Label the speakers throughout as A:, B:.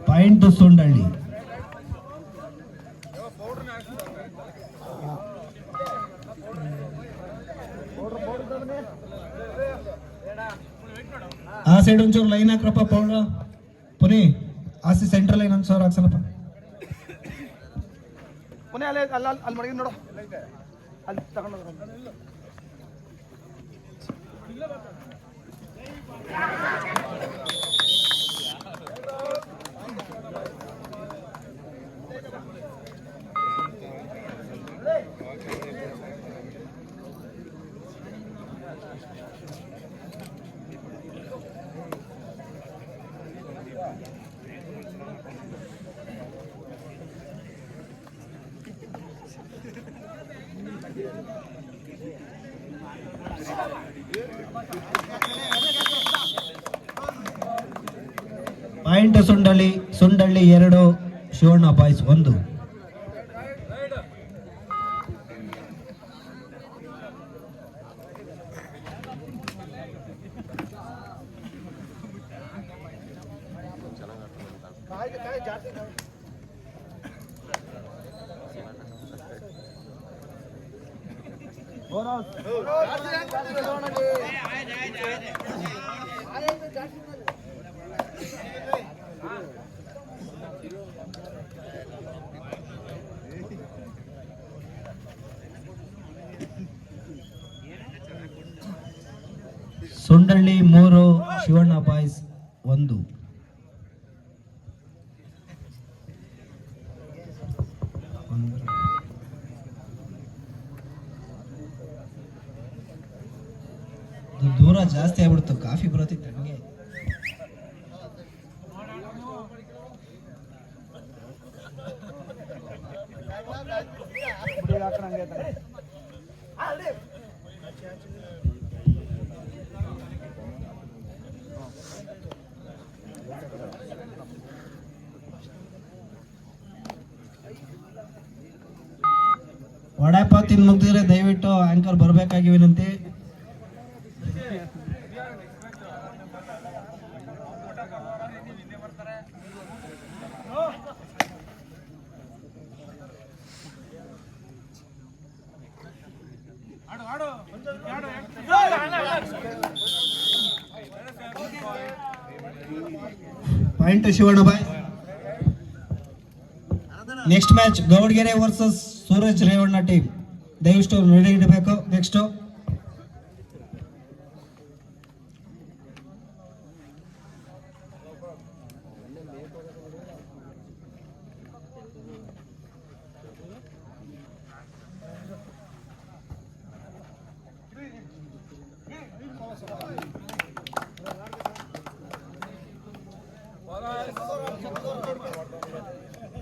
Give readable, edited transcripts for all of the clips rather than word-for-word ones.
A: Point ಸುಂಡಳ್ಳಿ. ಆ side ಒಂಚೂರು line ಹಾಕ್ರಪ್ಪ ಪೌಡ್ರ. ಪುನಿ ಆಸಿ central line ಒಂಚೂರು ಹಾಕ್ಸಲಪ್ಪ.
B: ಪುನಿ ಅಲ್ಲಿ ಅಲ್ಲಿ ಅಲ್ಲಿ ಮಡಗಿ ನೋಡು, ಅಲ್ಲಿ ತಗೊಂಡು
A: point Sundalli. Sundalli 2, Shivanna boys 1. Sundalli 3, Shivanna boys 1. ದೂರ ಜಾಸ್ತಿ ಆಗ್ಬಿಡ್ತು, ಕಾಫಿ ಬರತ್ತಿತ್ತು ಹಂಗೆ. ವಡಾಪಾವ್ ತಿಂದು ಮುಗ್ದಿದ್ರೆ ದಯವಿಟ್ಟು ಆಂಕರ್ ಬರಬೇಕಾಗಿ ವಿನಂತಿ. Point Shivanna boy. Next match Gaudgere versus Suraj Revanna team. ದಯವಿಟ್ಟು ರೆಡಿ ಇಡಬೇಕು. Next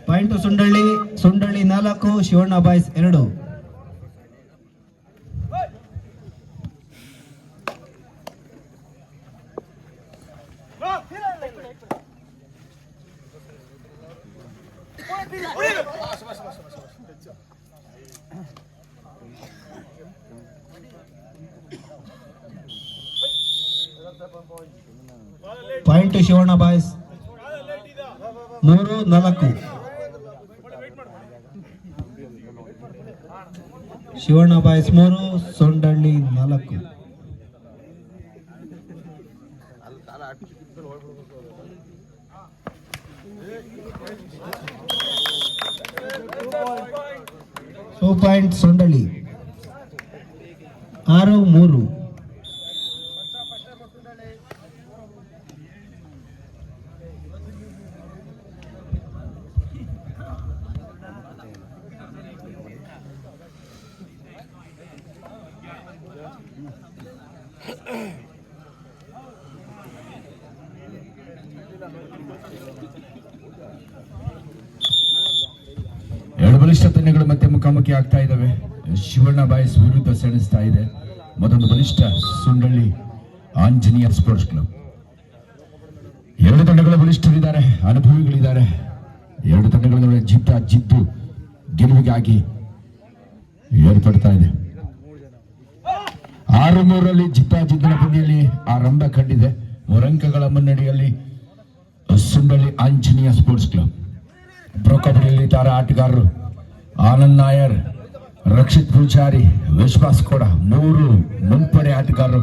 A: point Sundalli. Sundalli 4, Shivanna boys 2. Point Shivanna boys 3, 4. Shivanna boys 3, Sundalli 4. Point Sundalli 6, 3.
C: ಎರಡು ಬಲಿಷ್ಠ ತಂಡಗಳು ಮತ್ತೆ ಮುಖಾಮುಖಿ ಆಗ್ತಾ ಇದ್ದಾವೆ. ಶಿವಣ್ಣ ಬಾಯ್ಸ್ ವಿರುದ್ಧ ಸೆಣಸ್ತಾ ಇದೆ. ಮತ್ತೊಂದು ಬಲಿಷ್ಠ ಸುಂಡಳ್ಳಿ ಆಂಜನೇಯ ಸ್ಪೋರ್ಟ್ಸ್ ಕ್ಲಬ್. ಎರಡು ತಂಡಗಳ ಬಲಿಷ್ಠರಿದ್ದಾರೆ, ಅನುಭವಿಗಳಿದ್ದಾರೆ. ಎರಡು ತಂಡಗಳ ನಡುವೆ ಜಿದ್ದು ಗೆಲುವಿಗಾಗಿ ಏರ್ಪಡ್ತಾ ಇದೆ. 6-3 ಜಿದ್ದಾಜಿದ್ದಿನ ಪಂದ್ಯದಲ್ಲಿ ಆರಂಭ ಕಂಡಿದೆ. 3 ಅಂಕಗಳ ಮುನ್ನಡೆಯಲ್ಲಿ ಸುಂಡಳ್ಳಿ ಆಂಜನೇಯ ಸ್ಪೋರ್ಟ್ಸ್ ಕ್ಲಬ್. ಪ್ರೊ ಕಬಡ್ಡಿಯಲ್ಲಿ ತಾರಾ ಆಟಗಾರರು ಆನಂದ್ ನಾಯರ್, ರಕ್ಷಿತ್ ಪೂಜಾರಿ, ವಿಶ್ವಾಸ್ ಕೂಡ 3 ಮುಂಪಡೆ ಆಟಗಾರರು.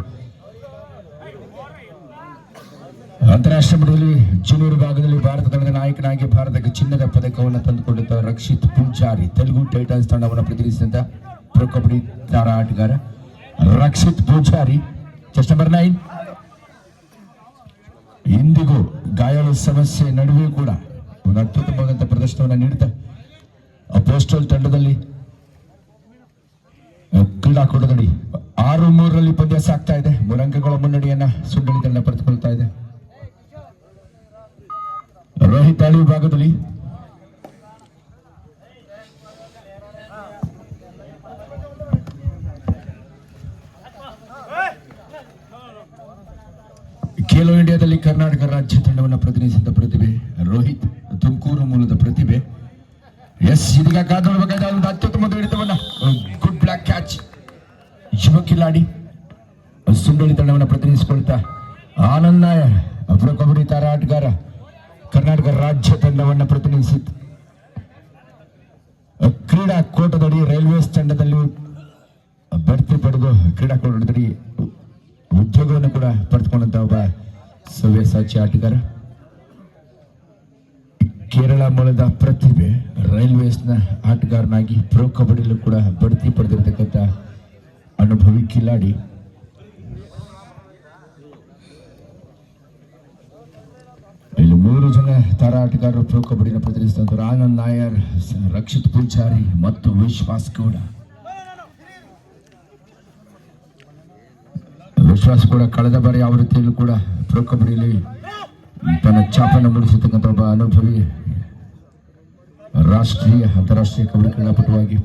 C: ಅಂತಾರಾಷ್ಟ್ರೀಯ ಮಟ್ಟದಲ್ಲಿ ಜೂನಿಯರ್ ಭಾಗದಲ್ಲಿ ಭಾರತ ತಂಡದ ನಾಯಕನಾಗಿ ಭಾರತಕ್ಕೆ ಚಿನ್ನದ ಪದಕವನ್ನು ತಂದುಕೊಂಡಿದ್ದ ರಕ್ಷಿತ್ ಪೂಜಾರಿ ತೆಲುಗು ಟೈಟನ್ಸ್ ತಂಡವನ್ನು ಪ್ರತಿನಿಧಿಸಿದ ಪ್ರೊ ಕಬಡ್ಡಿ ತಾರಾ ಆಟಗಾರ ರಕ್ಷಿತ್ ಪೂಜಾರಿ. Chest number 9. ಇಂದಿಗೂ ಗಾಯಾಳು ಸಮಸ್ಯೆ ನಡುವೆ ಕೂಡ ಒಂದು ಅತ್ಯುತ್ತಮವಾದಂತಹ ಪ್ರದರ್ಶನವನ್ನು ನೀಡುತ್ತಾ ಪೋಸ್ಟಲ್ ತಂಡದಲ್ಲಿ ಕ್ರೀಡಾಕೂಟದಲ್ಲಿ 6-3 ಪಂದ್ಯ ಸಾಗ್ತಾ ಇದೆ. 3 ಅಂಕಗಳ ಮುನ್ನಡೆಯನ್ನ ಸುಂಡಳ್ಳಿ ತಂಡ ಪಡೆದುಕೊಳ್ತಾ ಇದೆ. ರೋಹಿತ್ ಆಳಿ ವಿಭಾಗದಲ್ಲಿ ಖೇಲೋ ಇಂಡಿಯಾದಲ್ಲಿ ಕರ್ನಾಟಕ ರಾಜ್ಯ ತಂಡವನ್ನು ಪ್ರತಿನಿಧಿಸಿದ ಪ್ರತಿಭೆ ರೋಹಿತ್, ತುಮಕೂರು ಮೂಲದ ಪ್ರತಿಭೆ. ಇದೀಗ ಕಾದು ನೋಡಬೇಕಾದ ಒಂದು ಅತ್ಯುತ್ತಮ ಹಿಡಿತವನ್ನ, ಗುಡ್ ಬ್ಲಾಕ್ ಕ್ಯಾಚ್. ಯುವ ಕಿಲಾಡಿ ಸುಂಡಳ್ಳಿ ತಂಡವನ್ನು ಪ್ರತಿನಿಧಿಸಿಕೊಳ್ತಾ ಆನಂದ್ ನಾಯರ್ ಪ್ರೊ ಕಬಡ್ಡಿ ತಾರಾ ಆಟಗಾರ ಕರ್ನಾಟಕ ರಾಜ್ಯ ತಂಡವನ್ನು ಪ್ರತಿನಿಧಿಸಿತ್ತು. ಕ್ರೀಡಾಕೂಟದಡಿ ರೈಲ್ವೇಸ್ ತಂಡದಲ್ಲಿ ಬಡ್ತಿ ಪಡೆದು ಕ್ರೀಡಾಕೂಟದಡಿ ಉದ್ಯೋಗವನ್ನು ಕೂಡ ಪಡೆದುಕೊಂಡಂತಹ ಒಬ್ಬ ಸವ್ಯಸಾಚಿ ಆಟಗಾರ. ಕೇರಳ ಮೂಲದ ಪ್ರತಿಭೆ ರೈಲ್ವೇಸ್ನ ಆಟಗಾರನಾಗಿ ಪ್ರೊ ಕಬಡ್ಡಿಯಲ್ಲೂ ಕೂಡ ಬಡ್ತಿ ಪಡೆದಿರತಕ್ಕಂಥ ಅನುಭವಿ ಕಿಲಾಡಿ. ಇಲ್ಲಿ 3 ಜನ ತಾರಾ ಆಟಗಾರರು ಪ್ರೊ ಕಬಡ್ಡಿನ ಪ್ರತಿನಿಧಿಸಿದಂಥವ್ರು ಆನಂದ್ ನಾಯರ್, ರಕ್ಷಿತ್ ಪೂಜಾರಿ ಮತ್ತು ವಿಶ್ವಾಸ್ ಗೌಡ. ವಿಶ್ವಾಸ್ ಕೂಡ ಕಳೆದ ಬಾರಿ ಯಾವ ರೀತಿಯಲ್ಲೂ ಕೂಡ ಪ್ರೊ ಕಬಡ್ಡಿಯಲ್ಲಿ ತನ್ನ ಛಾಪನ್ನು ಮೂಡಿಸತಕ್ಕಂಥ ಒಬ್ಬ ಅನುಭವಿ ರಾಷ್ಟ್ರೀಯ ಅಂತಾರಾಷ್ಟ್ರೀಯ ಕಬಡ್ಡಿ ಕ್ರೀಡಾಪಟುವಾಗಿ.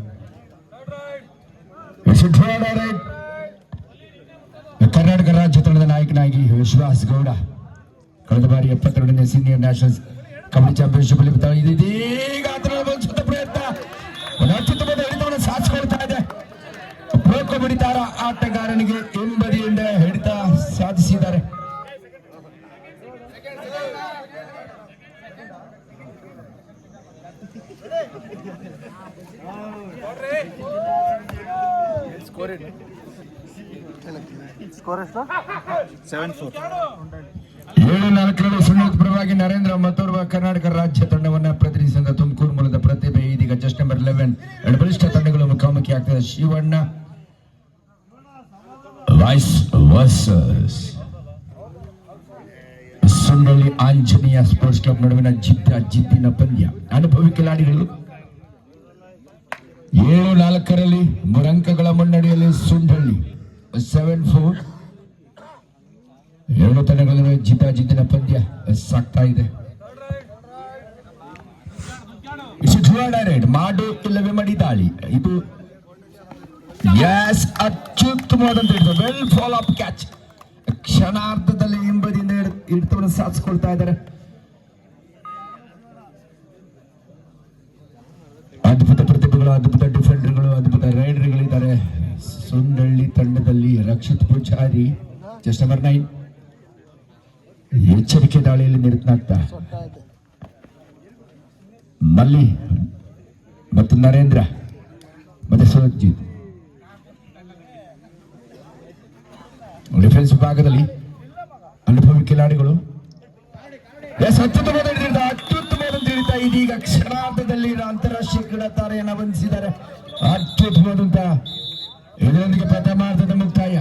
C: ಕರ್ನಾಟಕ ರಾಜ್ಯ ತಂಡದ ನಾಯಕನಾಗಿ ವಿಶ್ವಾಸ್ ಗೌಡ ಕಳೆದ ಬಾರಿ 72ನೇ ಸೀನಿಯರ್ ನ್ಯಾಷನಲ್ ಕಬಡ್ಡಿ ಚಾಂಪಿಯನ್ಶಿಪ್ ಅಲ್ಲಿ ಇದೀಗ ಪ್ರಯತ್ನ ಅತ್ಯುತ್ತಮವಾದ ಹಿಡಿತವನ್ನು ಸಾಧಿಸಿಕೊಳ್ತಾ ಇದೆ. ಪ್ರೊ ಕಬಡ್ಡಿ ತಾರಾ ಆಟಗಾರನಿಗೆ ಹಿಂಬದಿಯಿಂದ ಹಿಡಿತ ಸಾಧಿಸಿದ್ದಾರೆ.
B: ಸ್ಕೋರ್ ಎಷ್ಟು? 7-4.
C: 7-4 ಸುನಿಲ್ ಪರವಾಗಿ ನರೇಂದ್ರ ಮತ್ತೋರ್ವ ಕರ್ನಾಟಕ ರಾಜ್ಯ ತಂಡವನ್ನ ಪ್ರತಿನಿಧಿಸಿದ ತುಮಕೂರು ಮೂಲದ ಪ್ರತಿಭೆ. ಇದೀಗ ಜಸ್ಟ್ ನಂಬರ್ 11 ಎರಡು ಬಲಿಷ್ಠ ತಂಡಗಳು ಮುಖಾಮುಖಿ ಆಗ್ತದೆ. ಶಿವಣ್ಣ ವೈಸ್ versus Sundalli Anjaneya sports club ನಡುವಿನ ಜಿದ್ದಿನ ಪಂದ್ಯ. ಅನುಭವಿ ಕಿಲಾಡಿಗಳು 7-4 3 ಅಂಕಗಳ ಮುನ್ನಡೆಯಲ್ಲಿ ಸುಂಡಳ್ಳಿ 7-4. ಎರಡು ತಂಡಗಳ ನಡುವೆ ಜಿದ್ದಿನ ಪಂದ್ಯ ಸಾಗ್ತಾ ಇದೆ. ಮಾಡು ಇಲ್ಲವೇ ಮಡಿ ದಾಳಿ. ಇದು ಅತ್ಯುತ್ತಮವಾದಂತ ವೆಲ್ ಫಾಲೋ ಅಪ್ ಕ್ಯಾಚ್. ಕ್ಷಣಾರ್ಧದಲ್ಲಿ ಹಿಂಬದಿಯಿಂದ ಹಿಡಿತವನ್ನು ಸಾಧಿಸಿಕೊಳ್ತಾ ಇದ್ದಾರೆ. ಅದ್ಭುತ ಪ್ರತಿಭೆಗಳು, ಅದ್ಭುತ ಡಿಫೆಂಡರ್ಗಳು, ಅದ್ಭುತ ರೈಡರ್ಗಳಿದ್ದಾರೆ ಸುಂಡಳ್ಳಿ ತಂಡದಲ್ಲಿ. ರಕ್ಷಿತ್ ಪೂಜಾರಿ ಜಸ್ಟ್ ನಂಬರ್ 9 ಎಚ್ಚರಿಕೆ ದಾಳಿಯಲ್ಲಿ ನಿರತನಾಗ್ತಾ. ಮಲ್ಲಿ ಮತ್ತು ನರೇಂದ್ರ ಮತ್ತೆ ಸುರಜಿತ್ ಡಿಫೆನ್ಸ್ ವಿಭಾಗದಲ್ಲಿ ಅನುಭವಿ ಕಿಲಾಡಿಗಳು. ಅತ್ಯುತ್ತಮವಾದ ಹಿಡಿತ. ಇದೀಗ ಕ್ಷಣಾರ್ಧದಲ್ಲಿ ಅಂತಾರಾಷ್ಟ್ರೀಯ ಕ್ರೀಡಾ ತಾರೆಯನ್ನು ಬಂಧಿಸಿದ್ದಾರೆ. ಅತ್ಯುತ್ತಮವಾದಂತಹ ಇದರೊಂದಿಗೆ ಪ್ರಥಮಾರ್ಧದ ಮುಕ್ತಾಯ.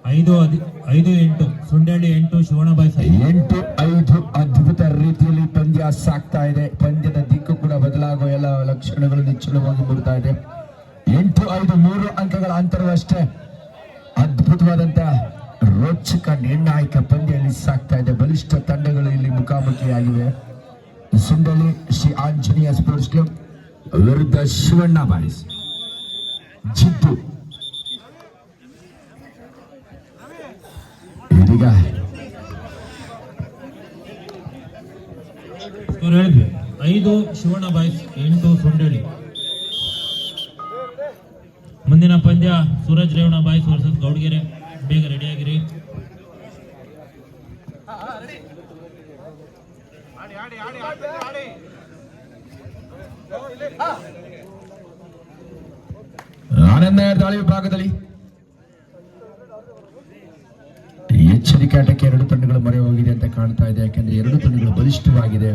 D: 5-8 ಸುಂಡಳ್ಳಿ 8 ಶಿವಣಬಾಯಿ
C: 8-5 ಅದ್ಭುತ ರೀತಿಯಲ್ಲಿ ಪಂದ್ಯ ಸಾಗ್ತಾ ಇದೆ. ಪಂದ್ಯದ ದಿಕ್ಕು ಕೂಡ ಬದಲಾಗುವ ಎಲ್ಲ ಲಕ್ಷಣಗಳು ನಿಚ್ಚಳವಾಗಿ ಮೂಡ್ತಾ ಇದೆ. 8-5 3 ಅಂಕಗಳ ಅಂತರವಷ್ಟೇ. ಅದ್ಭುತವಾದಂತಹ ರೋಚಕ ನಿರ್ಣಾಯಕ ಪಂದ್ಯದಲ್ಲಿ ಸಾಗ್ತಾ ಇದೆ. ಬಲಿಷ್ಠ ತಂಡಗಳು ಇಲ್ಲಿ ಮುಖಾಮುಖಿಯಾಗಿವೆ. ಸುಂಡಳ್ಳಿ ಶ್ರೀ ಆಂಜನೇಯ ಸ್ಪೋರ್ಟ್ಸ್ ಕ್ಲಬ್ ವಿರುದ್ಧ ಶಿವಣ್ಣ ಬಾಯ್ಸ್. ಜಿದ್ದು ಇದೀಗ
D: ಸ್ಕೋರ್ ಹೇಳಿದ್ವಿ 5 ಶಿವಣ್ಣ ಬಾಯ್ಸ್ 8 ಸೊಂಡಳ್ಳಿ. ಮುಂದಿನ ಪಂದ್ಯ ಸೂರಜ್ ರೇವಣ್ಣ ಬಾಯ್ಸ್ ವರ್ಸಸ್ ಗೌಡ್ಗೆರೆ. ಬೇಗ ರೆಡಿಯಾಗಿರಿ.
C: ಆನಂದ ದಾಳಿ ವಿಭಾಗದಲ್ಲಿ ಎಚ್ಚರಿಕೆ ಆಟಕ್ಕೆ ಎರಡು ತಂಡಗಳು ಮೊರೆ ಹೋಗಿದೆ ಅಂತ ಕಾಣ್ತಾ ಇದೆ. ಯಾಕಂದ್ರೆ ಎರಡು ತಂಡಗಳು ಬಲಿಷ್ಠವಾಗಿದೆ.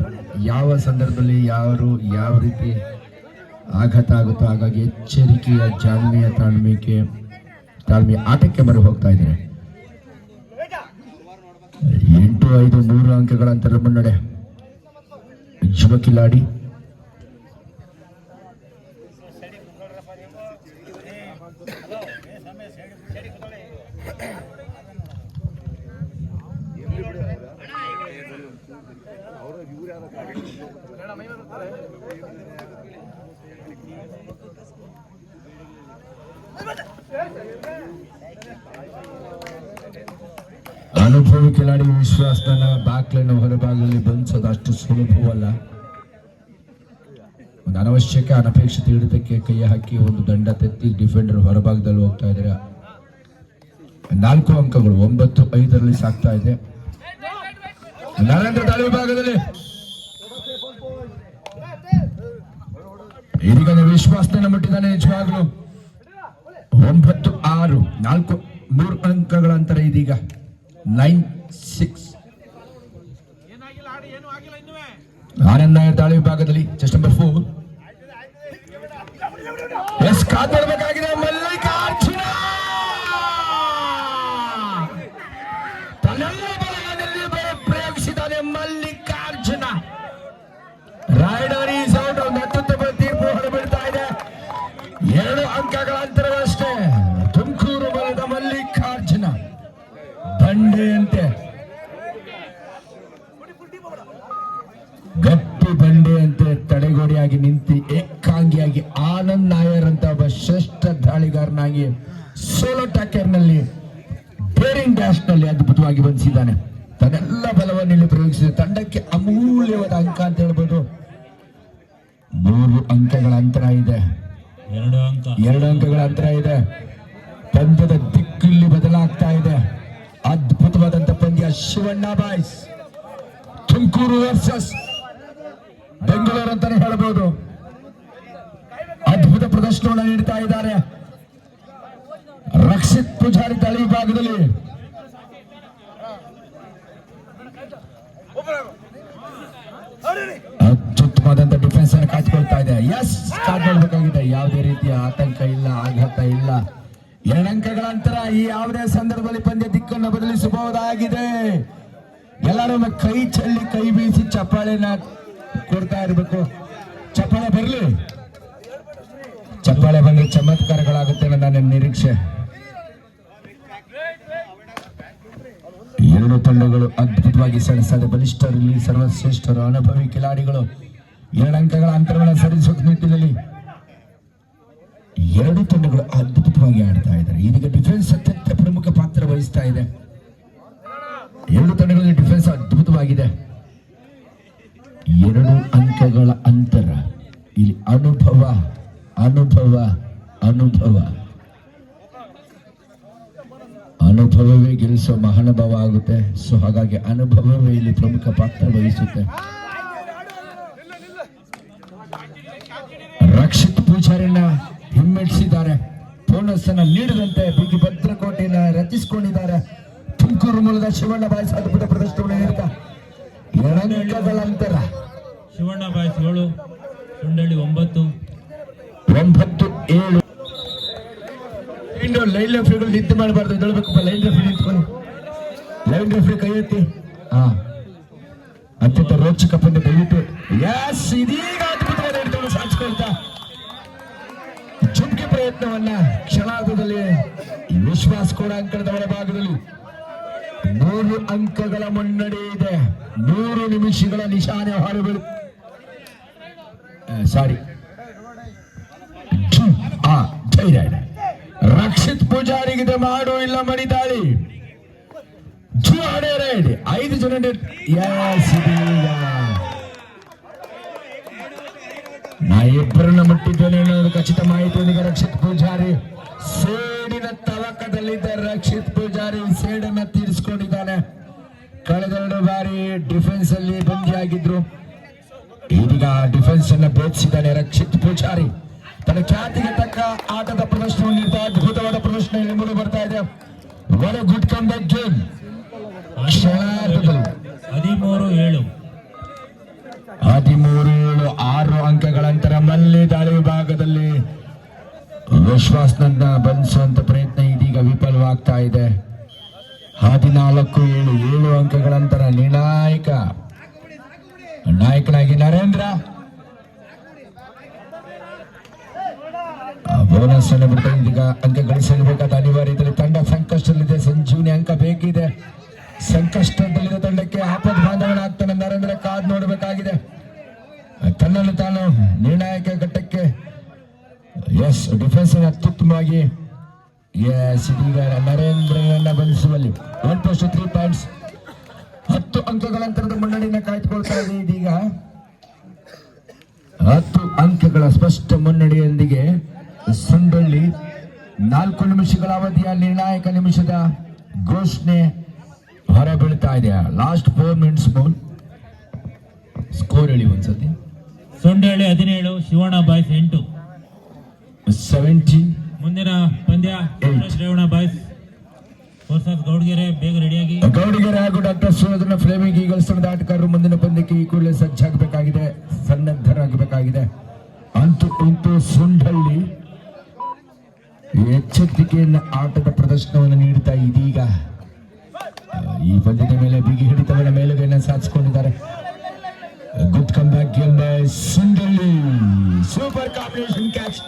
C: ಯಾವ ಸಂದರ್ಭದಲ್ಲಿ ಯಾರು ಯಾವ ರೀತಿ ಆಘಾತ ಆಗುತ್ತೋ ಹಾಗಾಗಿ ಎಚ್ಚರಿಕೆಯ ತಾಳ್ಮೆಯ ಆಟಕ್ಕೆ ಮೊರೆ ಹೋಗ್ತಾ ಇದ್ದಾರೆ. 8-5 3 ಅಂಕಗಳ ಅಂತರ ಮುನ್ನಡೆ ಯುವ ಕಿಲಾಡಿ. ಅನುಭವಿ ಕಿಲಾಡಿ ವಿಶ್ವಾಸನ ಬಾಕ್ಲನ್ನು ಹೊರಭಾಗದಲ್ಲಿ ಬಂಧಿಸೋದು ಅಷ್ಟು ಸುಲಭವಲ್ಲ. ಒಂದು ಅನವಶ್ಯಕ ಅನಪೇಕ್ಷಿತ ಹಿಡಿತಕ್ಕೆ ಕೈ ಹಾಕಿ ಒಂದು ದಂಡ ತೆತ್ತಿ ಡಿಫೆಂಡರ್ ಹೊರಭಾಗದಲ್ಲಿ ಹೋಗ್ತಾ ಇದ್ದಾರೆ. 4 ಅಂಕಗಳು 9-5 ಸಾಕ್ತಾ ಇದೆ. ನರೇಂದ್ರ ದಾಳಿ ವಿಭಾಗದಲ್ಲಿ ಇದೀಗ ವಿಶ್ವಾಸನ ಮುಟ್ಟಿದ್ದಾನೆ. ನಿಜವಾಗ್ಲು 9-6 3 ಅಂಕಗಳ ಅಂತರ ಇದೀಗ 9-6. ಆನಂದ ದಾಳಿ ವಿಭಾಗದಲ್ಲಿ ಚೆಸ್ಟ್ ನಂಬರ್ 4 ಕಾದ್ ಮಾಡಬೇಕಾಗಿದೆ. ಮಲ್ಲಿಕಾರ್ಜುನ ತನ್ನೆಲ್ಲ ಬಲಗೈಯಲ್ಲಿ ಪ್ರಯೋಗಿಸಿದ್ದಾನೆ. Mallikarjuna raider is out. ಒಂದು ಅತ್ಯುತ್ತಮ ತೀರ್ಪು ಹೊರಬೀಳ್ತಾ ಇದೆ. 2 ಅಂಕಗಳ ಅಂತರವಷ್ಟೇ. ತುಮಕೂರು ಬಲದ ಮಲ್ಲಿಕಾರ್ಜುನ ಬಂಡೆಯಂತೆ ಗಟ್ಟಿ ಬಂಡೆಯಂತೆ ತಡೆಗೋಡೆಯಾಗಿ ನಿಂತು ಏಕಾಂಗಿಯಾಗಿ ಆನಂದ್ ನಾಯರ್ ಅಂತ ಒಬ್ಬ ಶ್ರೇಷ್ಠ ದಾಳಿಗಾರನಾಗಿ ಸೋಲೋ ಟ್ಯಾಕರ್ನಲ್ಲಿ ಡೇರಿಂಗ್ ಡ್ಯಾಶ್ ನಲ್ಲಿ ಅದ್ಭುತವಾಗಿ ಬಂಧಿಸಿದ್ದಾನೆ. ತನ್ನೆಲ್ಲ ಬಲವನ್ನು ಇಲ್ಲಿ ಪ್ರಯೋಗಿಸಿದ ತಂಡಕ್ಕೆ ಅಮೂಲ್ಯವಾದ ಅಂಕ ಅಂತ ಹೇಳ್ಬೋದು. 3 ಅಂಕಗಳ ಅಂತರ ಇದೆ. 2 ಅಂಕಗಳ ಅಂತರ ಇದೆ. ಪಂದ್ಯದ ದಿಕ್ಕು ಇಲ್ಲಿ ಬದಲಾಗ್ತಾ ಇದೆ. ಅದ್ಭುತವಾದಂತ ಪಂದ್ಯ. ಶಿವಣ್ಣ ಬಾಯ್ಸ್ ತುಮಕೂರು ವರ್ಸಸ್ ಬೆಂಗಳೂರು ಅಂತಾನೆ ಹೇಳಬಹುದು. ಅದ್ಭುತ ಪ್ರದರ್ಶನವನ್ನು ನೀಡ್ತಾ ಇದ್ದಾರೆ. ರಕ್ಷಿತ್ ಪೂಜಾರಿ ದಾಳಿ ವಿಭಾಗದಲ್ಲಿ ಅತ್ಯುತ್ತಮವಾದಂತ ಡಿಫೆನ್ಸ್ ಅನ್ನು ಕಾಯ್ದುಕೊಳ್ತಾ ಇದೆ. ಕಾಯ್ದುಕೊಳ್ಬೇಕಾಗಿದೆ. ಯಾವುದೇ ರೀತಿಯ ಆತಂಕ ಇಲ್ಲ, ಆಘಾತ ಇಲ್ಲ. 2 ಅಂಕಗಳ ಅಂತರ. ಈ ಯಾವುದೇ ಸಂದರ್ಭದಲ್ಲಿ ಪಂದ್ಯ ದಿಕ್ಕನ್ನು ಬದಲಿಸಬಹುದಾಗಿದೆ. ಎಲ್ಲರೂ ಕೈ ಚೆಲ್ಲಿ ಕೈ ಬೀಸಿ ಚಪ್ಪಾಳೆನ ಕೊಡ್ತಾ ಇರಬೇಕು. ಚಪ್ಪಾಳೆ ಬರಲಿ. ಚಪ್ಪಾಳೆ ಬಂದ್ರೆ ಚಮತ್ಕಾರಗಳಾಗುತ್ತೆ ಅನ್ನೋ ನನ್ನ ನಿರೀಕ್ಷೆ. 2 ತಂಡಗಳು ಅದ್ಭುತವಾಗಿ ಸೆಣಸಾದ ಬಲಿಷ್ಠರಲ್ಲಿ ಸರ್ವಶ್ರೇಷ್ಠರು ಅನುಭವಿ ಕಿಲಾಡಿಗಳು 2 ಅಂಕಗಳ ಅಂತರವನ್ನು ಸರಿಸುವ ನಿಟ್ಟಿನಲ್ಲಿ 2 ತಂಡಗಳು ಅದ್ಭುತವಾಗಿ ಆಡ್ತಾ ಇದ್ದಾರೆ. ಇದೀಗ ಡಿಫೆನ್ಸ್ ಅತ್ಯಂತ ಪ್ರಮುಖ ಪಾತ್ರ ವಹಿಸ್ತಾ ಇದೆ. 2 ತಂಡಗಳಲ್ಲಿ ಡಿಫೆನ್ಸ್ ಅದ್ಭುತವಾಗಿದೆ. 2 ಅಂಕಗಳ ಅಂತರ. ಇಲ್ಲಿ ಅನುಭವ ಅನುಭವವೇ ಗೆಲ್ಲಿಸೋ ಮಹಾನುಭವ ಆಗುತ್ತೆ. ಸೊ ಹಾಗಾಗಿ ಅನುಭವವೇ ಇಲ್ಲಿ ಪ್ರಮುಖ ಪಾತ್ರ ವಹಿಸುತ್ತೆ. ರಕ್ಷಿತ್ ಪೂಜಾರಿನ ಹಿಮ್ಮೆಟ್ಟಿಸಿದ್ದಾರೆ. ಬೋನಸ್ ಅನ್ನ ನೀಡದಂತೆ ಬಿಗಿ ಭದ್ರಕೋಟೆಯನ್ನು ರಚಿಸಿಕೊಂಡಿದ್ದಾರೆ. ತುಮಕೂರು ಮೂಲದ ಶಿವಣ್ಣ ಬಾಯ್ಸ್ ಅದ್ಭುತ ಪ್ರದರ್ಶನವನ್ನು ನೀಡುತ್ತಾ 2 ಅಂಕಗಳ ಅಂತರ.
D: ಶಿವಣ್ಣ ಬಾಯ್ಸ್ 7 ಸೊಂಡಳ್ಳಿ 9.
C: 9-7. ಲೈನ್ ರೆಫ್ರಿಗಳು ನಿಂತು ಮಾಡಬಾರ್ದು. ಹೇಳಬೇಕು ಲೈನ್ ರೆಫ್ರಿ ನಿಂತ್ಕೊಂಡು. ಲೈನ್ ರೆಫ್ರಿ ಕೈ ಎತ್ತಿ. ಅತ್ಯಂತ ರೋಚಕ ಪಂದ್ಯ. ದಯವಿಟ್ಟು ಇದೀಗ ಅದ್ಭುತವಾದ ಹಿಡಿತವನ್ನು ಸಾಧಿಸಿಕೊಳ್ತಾ ಚುಮ್ಕಿ ಪ್ರಯತ್ನವನ್ನ ಕ್ಷಣಾರ್ಧದಲ್ಲಿ ವಿಶ್ವಾಸ ಕೂಡ ಅಂಕಣದ ಹೊರಭಾಗದಲ್ಲಿ 3 ಅಂಕಗಳ ಮುನ್ನಡೆ ಇದೆ. 3 ನಿಮಿಷಗಳ ನಿಶಾನೆ ಹೊರಬೀಳು. ಸಾರಿ ಧೈರ್ಯ. ರಕ್ಷಿತ್ ಪೂಜಾರಿಗೆ ಮಾಡು ಇಲ್ಲ ಮಡಿದಾಳಿ. ಜುವಾಡೆ ರೈಡ್ 5 ಜನ ನಾ ಇಬ್ಬರನ್ನ ಮುಟ್ಟಿದ್ದೇನೆ ಅನ್ನೋದು ಖಚಿತ ಮಾಹಿತಿ ಈಗ ರಕ್ಷಿತ್ ಪೂಜಾರಿ ಸೇಡಿನ ತವಕದಲ್ಲಿದ್ದ ರಕ್ಷಿತ್ ಪೂಜಾರಿ ಸೇಡನ್ನ ತೀರಿಸಿಕೊಂಡಿದ್ದಾನೆ. ಕಳೆದೆರಡು ಬಾರಿ ಡಿಫೆನ್ಸ್ ಅಲ್ಲಿ ಬಂದಿಯಾಗಿದ್ರು, ಇದೀಗ ಡಿಫೆನ್ಸ್ ಅನ್ನ ಭೇದಿಸಿದ್ದಾನೆ ರಕ್ಷಿತ್ ಪೂಜಾರಿ. ತನ್ನ ಖ್ಯಾತಿಗೆ ತಕ್ಕ ಆಟದ ಪ್ರದರ್ಶನವನ್ನು ನೀಡಿದ ಅದ್ಭುತವಾದ ಪ್ರದರ್ಶನ ಇಲ್ಲಿ ಮೂಡಿ ಬರ್ತಾ ಇದೆ. One good come back game.
D: 13-7
C: 13-7 6 ಅಂಕಗಳ ಅಂತರ. ಮಲ್ಲಿ ದಾಳಿ ವಿಭಾಗದಲ್ಲಿ ವಿಶ್ವಾಸನನ್ನ ಬಂಧಿಸುವಂತ ಪ್ರಯತ್ನ ಇದೀಗ ವಿಫಲವಾಗ್ತಾ ಇದೆ. 14-7 ಅಂಕಗಳ ಅಂತರ. ನಾಯಕನಾಗಿ ನರೇಂದ್ರ ಬೋನಸ್ ಅನ್ನು ಬಿಡ್ತಾರೆ. ಇದೀಗ ಅಂಕ ಗಳಿಸಬೇಕಾದ ಅನಿವಾರ್ಯದಲ್ಲಿ ತಂಡ ಸಂಕಷ್ಟದಲ್ಲಿದೆ. ಸಂಜೀವನಿ ಅಂಕ ಬೇಕಿದೆ. ಸಂಕಷ್ಟದಲ್ಲಿದ್ದ ತಂಡಕ್ಕೆ ಆಪತ್ ಬಾಂಧವನಾಗ್ತಾನೆ ನರೇಂದ್ರ. ಕಾದ್ ನೋಡಬೇಕಾಗಿದೆ. ತನ್ನನ್ನು ತಾನು ನಿರ್ಣಾಯಕ ಘಟ್ಟಕ್ಕೆ ಡಿಫೆನ್ಸ್ ಅತ್ಯುತ್ತಮವಾಗಿ ಇದೀಗ ನರೇಂದ್ರನನ್ನ ಬಂಧಿಸುವಲ್ಲಿ 1+3 ಪಾಯಿಂಟ್ಸ್ 10 ಅಂಕಗಳ ಅಂತರದ ಮುನ್ನಡೆಯನ್ನು ಕಾಯ್ದುಕೊಳ್ತಾ ಇದೆ. ಇದೀಗ 10 ಅಂಕಗಳ ಸ್ಪಷ್ಟ ಮುನ್ನಡೆಯೊಂದಿಗೆ ಸುಂಡಳ್ಳಿ 4 ನಿಮಿಷಗಳ ಅವಧಿಯ ನಿರ್ಣಾಯಕ ನಿಮಿಷದ ಘೋಷಣೆ ಹೊರಬೀಳ್ತಾ ಇದೆ. ಲಾಸ್ಟ್ 4 ಮಿನಿಟ್ಸ್ ಬೋಲ್ ಸ್ಕೋರ್ ಹೇಳಿ ಒಂದ್ಸತಿ.
D: ಸೊಂಡಳ್ಳಿ 17, ಶಿವಣ್ಣ ಬಾಯ್ಸ್ 8.
C: 17.
D: ಮುಂದಿನ ಪಂದ್ಯ ಸೂರಜ್ ರೇವಣ ಬಾಯ್ಸ್ ವರ್ಸಸ್ ಗೌಡ್ಗೆರೆ. ಬೇಗ ರೆಡಿಯಾಗಿ.
C: ಗೌಡಿಗೆರೆ ಹಾಗೂ ಡಾಕ್ಟರ್ ಸೂರಜ್ನ ಫ್ಲೇಮಿಂಗ್ ಈಗಲ್ಸ್ ತಂಡದ ಆಟಗಾರರು ಮುಂದಿನ ಪಂದ್ಯಕ್ಕೆ ಈ ಕೂಡಲೇ ಸಜ್ಜಾಗಬೇಕಾಗಿದೆ, ಸನ್ನದ್ಧರಾಗಬೇಕಾಗಿದೆ. ಅಂತೂ ಸುಂಡಳ್ಳಿ ಎಚ್ಚರಿಕೆಯನ್ನು ಆಟದ ಪ್ರದರ್ಶನವನ್ನು ನೀಡುತ್ತಾ ಇದೀಗ ಈ ಪಂದ್ಯದ ಮೇಲೆ ಬಿಗಿ ಹಿಡಿತವರ ಮೇಲುಗೈಯನ್ನು ಸಾಧಿಸಿಕೊಂಡಿದ್ದಾರೆ. Good come back game by Sundalli. Super combination catch.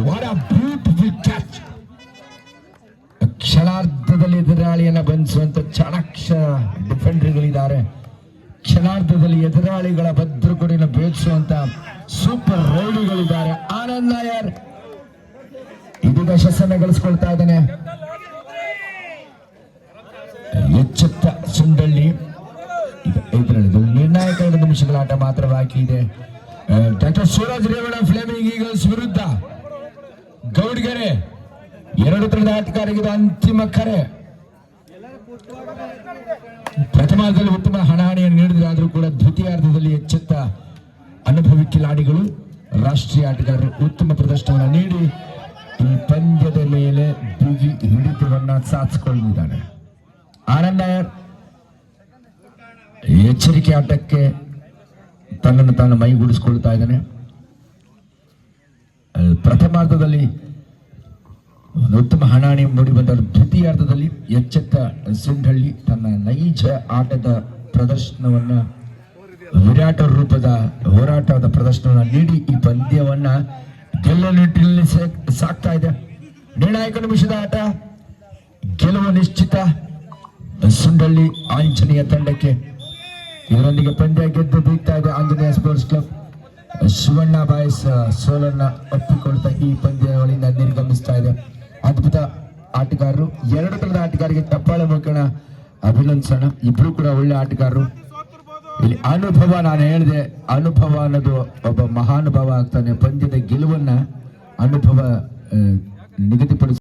C: What a beautiful catch. ಕ್ಷಣಾರ್ಧದಲ್ಲಿ ಎದುರಾಳಿಯನ್ನ ಬಂಧಿಸುವಂತ ಚಾಣಾಕ್ಷ ಡಿಫೆಂಡರ್ಗಳಿದ್ದಾರೆ. ಕ್ಷಣಾರ್ಧದಲ್ಲಿ ಎದುರಾಳಿಗಳ ಭದ್ರಕೊಡಿನ ಭೇದಿಸುವಂತ ಸೂಪರ್ ರೈಡರ್ಗಳಿದ್ದಾರೆ. ಆನಂದ್ ನಾಯರ್ ಇದೀಗ ಯಶಸ್ಸನ್ನು ಗಳಿಸಿಕೊಳ್ತಾ ಇದ್ದಾನೆ. ಎಚ್ಚೆತ್ತ ಸುಂಡಳ್ಳಿ. ಇದರಲ್ಲಿ ನಿರ್ಣಾಯಕ 2 ನಿಮಿಷಗಳ ಆಟ ಮಾತ್ರ ಬಾಕಿ ಇದೆ. Doctor Suraj Revana Fleming eagles ವಿರುದ್ಧ ಗೌಡ್ಗೆರೆ 2 ತಂಡದ ಆಟಗಾರರಿಗೆ ಅಂತಿಮ ಕರೆ. ಪ್ರಥಮಾರ್ಧದಲ್ಲಿ ಉತ್ತಮ ಹಣಾಹಣಿಯನ್ನು ನೀಡಿದ್ರಾದ್ರೂ ಕೂಡ ದ್ವಿತೀಯಾರ್ಧದಲ್ಲಿ ಎಚ್ಚೆತ್ತ ಅನುಭವಿ ಕಿಲಾಡಿಗಳು, ರಾಷ್ಟ್ರೀಯ ಆಟಗಾರರು ಉತ್ತಮ ಪ್ರದರ್ಶನವನ್ನು ನೀಡಿ ಈ ಪಂದ್ಯದ ಮೇಲೆ ಬಿಗಿ ಹಿಡಿತವನ್ನ ಸಾಧಿಸಿಕೊಂಡಿದ್ದಾರೆ. ಆನಂದ್ ನಾಯರ್ ಎಚ್ಚರಿಕೆ ಆಟಕ್ಕೆ ತನ್ನನ್ನು ತಾನು ಮೈಗೂಡಿಸಿಕೊಳ್ತಾ ಇದ್ದಾನೆ. ಪ್ರಥಮಾರ್ಧದಲ್ಲಿ ಉತ್ತಮ ಹಣಾಣಿ ಮೂಡಿ ಬಂದ ದ್ವಿತೀಯಾರ್ಧದಲ್ಲಿ ಎಚ್ಚೆತ್ತ ಸುಂಡಳ್ಳಿ ತನ್ನ ನೈಜ ಆಟದ ಪ್ರದರ್ಶನವನ್ನ, ವಿರಾಟ ರೂಪದ ಹೋರಾಟದ ಪ್ರದರ್ಶನವನ್ನ ನೀಡಿ ಈ ಪಂದ್ಯವನ್ನ ಗೆಲ್ಲುವ ನಿಟ್ಟಿನಲ್ಲಿ ಸಾಕ್ತಾ ಇದೆ. ನಿರ್ಣಾಯಕ ನಿಮಿಷದ ಆಟ, ಗೆಲುವು ನಿಶ್ಚಿತ. ಸುಂಡಳ್ಳಿ ಆಂಜನೇಯ ತಂಡಕ್ಕೆ ಇದರೊಂದಿಗೆ ಪಂದ್ಯ ಗೆದ್ದು ಬೀಗ್ತಾ ಇದೆ Anjaneya sports club. Shivanna boys ಸೋಲನ್ನ ಒಪ್ಪಿಕೊಳ್ತಾ ಈ ಪಂದ್ಯಾವಳಿಯಿಂದ ನಿರ್ಗಮಿಸ್ತಾ ಇದೆ. ಅದ್ಭುತ ಆಟಗಾರರು. 2 ತಂಡದ ಆಟಗಾರರಿಗೆ ಚಪ್ಪಾಳೆ ಮುಖೇನ ಅಭಿನಂದಿಸೋಣ. ಇಬ್ರು ಕೂಡ ಒಳ್ಳೆ ಆಟಗಾರರು. ಇಲ್ಲಿ ಅನುಭವ, ನಾನು ಹೇಳಿದೆ, ಅನುಭವ ಅನ್ನೋದು ಒಬ್ಬ ಮಹಾನುಭಾವ ಆಗ್ತಾನೆ. ಪಂದ್ಯದ ಗೆಲುವನ್ನ ಅನುಭವ ನಿಗದಿಪಡಿಸ